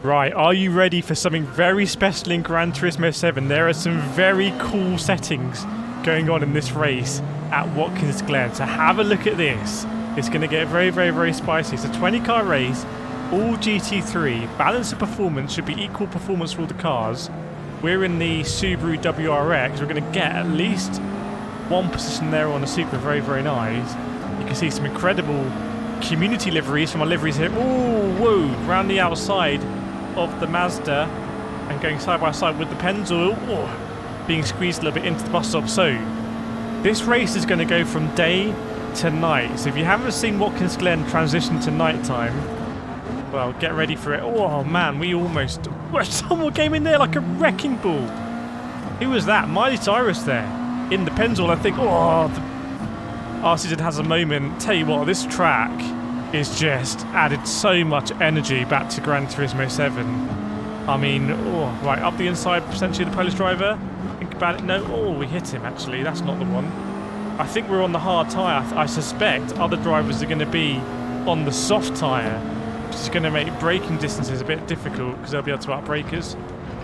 Right, are you ready for something very special in Gran Turismo 7? There are some very cool settings going on in this race at Watkins Glen. So have a look at this. It's going to get very, very, very spicy. It's a 20-car race, all GT3. Balance of performance should be equal performance for all the cars. We're in the Subaru WRX. We're going to get at least one position there on the Super. Very, very nice. You can see some incredible community liveries from our liveries here. Oh, whoa, round the outside of the Mazda and going side by side with the Pennzoil, being squeezed a little bit into the bus stop. So this race is going to go from day to night. So if you haven't seen Watkins Glen transition to night time, well, get ready for it. Oh man, we almost... someone came in there like a wrecking ball. Who was that? Miley Cyrus there in the Pennzoil, I think. Oh, the RCZ has a moment. Tell you what, this track is just added so much energy back to Gran Turismo 7. I mean, right, up the inside, potentially the Polish driver. Think about it. No, we hit him actually. That's not the one. I think we're on the hard tyre. I suspect other drivers are going to be on the soft tyre, which is going to make braking distances a bit difficult because they'll be able to outbrake us.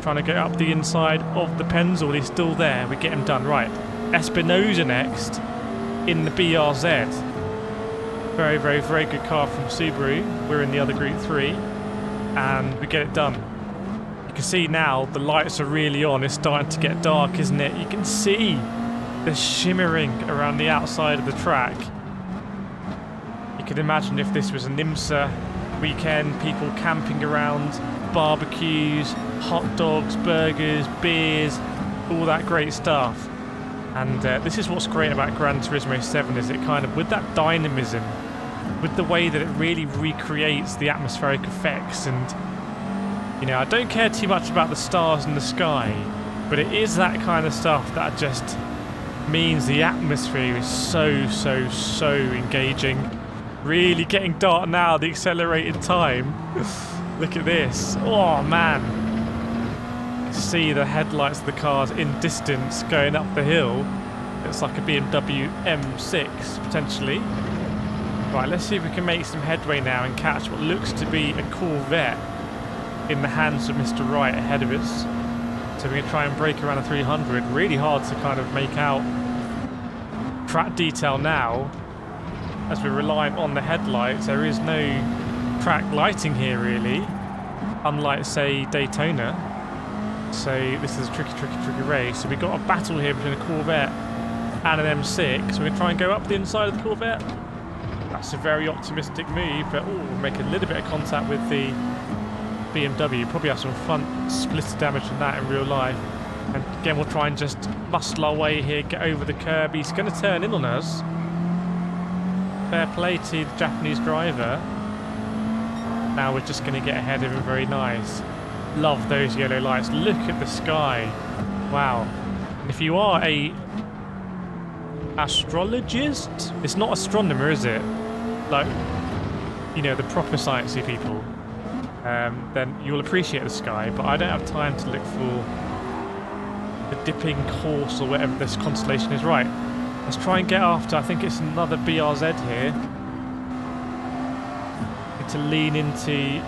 Trying to get up the inside of the Pennzoil. He's still there. We get him done. Right, Espinosa next in the BRZ. Very, very, very good car from Subaru. We're in the other Group 3 and we get it done. You can see now the lights are really on. It's starting to get dark, isn't it? You can see the shimmering around the outside of the track. You can imagine if this was an IMSA weekend, people camping around, barbecues, hot dogs, burgers, beers, all that great stuff. And this is what's great about Gran Turismo 7, is it kind of, with that dynamism, with the way that it really recreates the atmospheric effects. And, you know, I don't care too much about the stars in the sky, but it is that kind of stuff that just means the atmosphere is so, so, so engaging. Really getting dark now, the accelerated time. Look at this. Oh, man. See the headlights of the cars in distance going up the hill. It's like a BMW M6 potentially. Right, let's see if we can make some headway now and catch what looks to be a Corvette in the hands of Mr. Wright ahead of us. So we're going to try and break around a 300. Really hard to kind of make out track detail now as we're reliant on the headlights. There is no track lighting here really, unlike say Daytona. So this is a tricky race. So we've got a battle here between a Corvette and an M6. So we're going to try and go up the inside of the Corvette. That's a very optimistic move, but we'll make a little bit of contact with the BMW. Probably have some front splitter damage from that in real life. And again, we'll try and just muscle our way here, get over the curb. He's going to turn in on us. Fair play to the Japanese driver. Now we're just going to get ahead of him. Very nice. Love those yellow lights. Look at the sky. Wow. And if you are a astrologist, it's not astronomer, is it? Like, you know, the proper sciencey people, then you'll appreciate the sky, but I don't have time to look for the dipping course or whatever this constellation is. Right, let's try and get after, I think it's another BRZ here. Need to lean into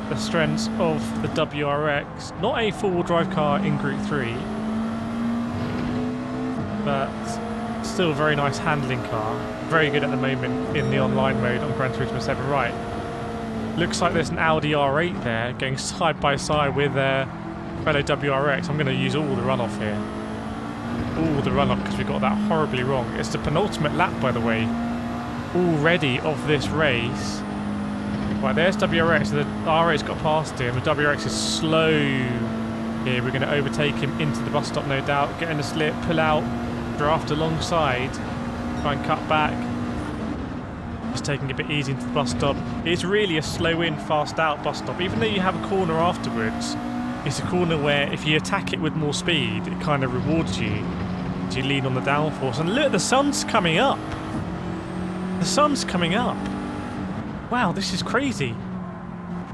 the strengths of the WRX. Not a four-wheel drive car in Group 3, but still a very nice handling car. Very good at the moment in the online mode on Gran Turismo 7. Right, looks like there's an Audi R8 there going side by side with fellow WRX. I'm going to use all the runoff here. All the runoff because we got that horribly wrong. It's the penultimate lap, by the way, already of this race. Right, there's WRX. The R8's got past him. The WRX is slow here. We're going to overtake him into the bus stop, no doubt. Get in the slip, pull out, draft alongside, try and cut back. Just taking it a bit easy into the bus stop. It's really a slow in, fast out bus stop. Even though you have a corner afterwards, it's a corner where if you attack it with more speed, it kind of rewards you as you lean on the downforce. And look, the sun's coming up. The sun's coming up. Wow, this is crazy.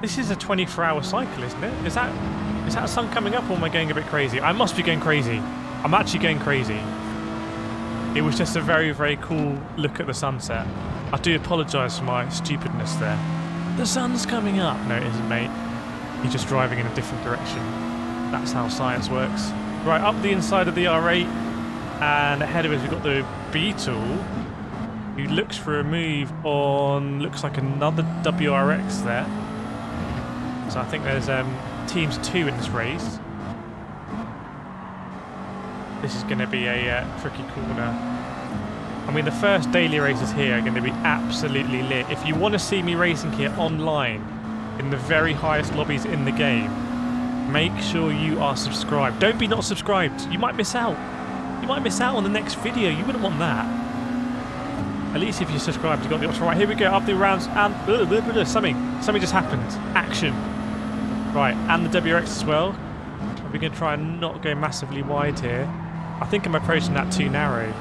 This is a 24-hour cycle, isn't it? Is that sun coming up, or am I going a bit crazy? I must be going crazy. I'm actually going crazy. It was just a very, very cool look at the sunset. I do apologise for my stupidness there. The sun's coming up. No, it isn't, mate. You're just driving in a different direction. That's how science works. Right, up the inside of the R8, and ahead of us we've got the Beetle, who looks for a move on, looks like another WRX there. So I think there's teams 2 in this race. This is going to be a tricky corner. I mean, the first daily races here are going to be absolutely lit. If you want to see me racing here online, in the very highest lobbies in the game, make sure you are subscribed. Don't be not subscribed. You might miss out. You might miss out on the next video. You wouldn't want that. At least if you're subscribed, you've got the option. Right, here we go, up the rounds, and something just happened. Action. Right, and the WRX as well. We're going to try and not go massively wide here. I think I'm approaching that too narrow.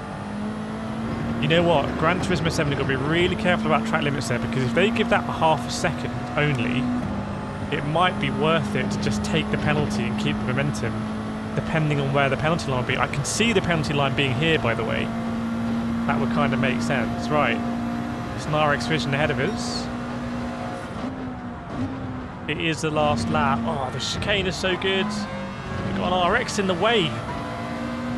You know what? Gran Turismo 7 have got to be really careful about track limits there, because if they give that half a second only, it might be worth it to just take the penalty and keep the momentum, depending on where the penalty line will be. I can see the penalty line being here, by the way. That would kind of make sense. Right. It's an RX Vision ahead of us. It is the last lap. Oh, the chicane is so good. We've got an RX in the way.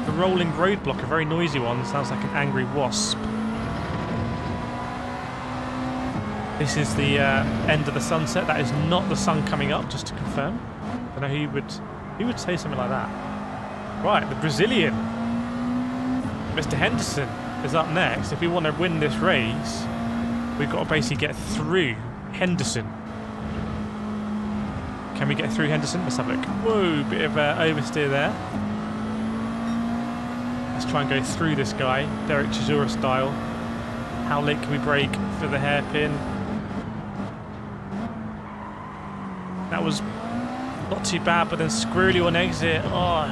The rolling roadblock, a very noisy one. Sounds like an angry wasp. This is the end of the sunset. That is not the sun coming up, just to confirm. I don't know who would say something like that. Right, the Brazilian, Mr. Henderson, is up next. If we want to win this race, we've got to basically get through Henderson. Can we get through Henderson? Let's have a look. Whoa, bit of oversteer there. Let's try and go through this guy, Derek Chisora style. How late can we brake for the hairpin? That was not too bad, but then squirrely on exit. Oh,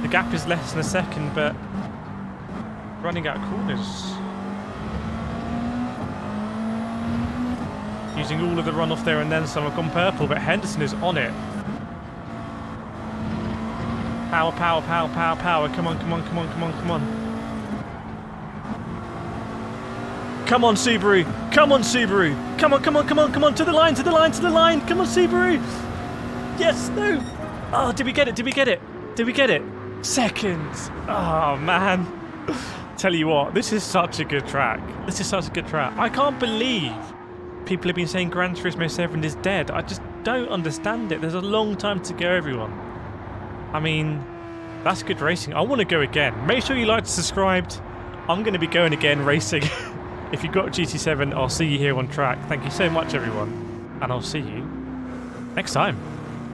the gap is less than a second, but running out of corners. Using all of the runoff there and then some. I've gone purple, but Henderson is on it. Power, power, power, power, power. Come on, come on, come on, come on, come on. Come on, Subaru. Come on, Subaru. Come on, come on, come on, come on. To the line, to the line, to the line. Come on, Subaru. Yes, no. Oh, did we get it? Did we get it? Did we get it? Seconds. Oh, man. Tell you what, this is such a good track. This is such a good track. I can't believe people have been saying Gran Turismo 7 is dead. I just don't understand it. There's a long time to go, everyone. I mean, that's good racing. I want to go again. Make sure you like and subscribed. I'm going to be going again racing. If you've got GT7, I'll see you here on track. Thank you so much, everyone. And I'll see you next time.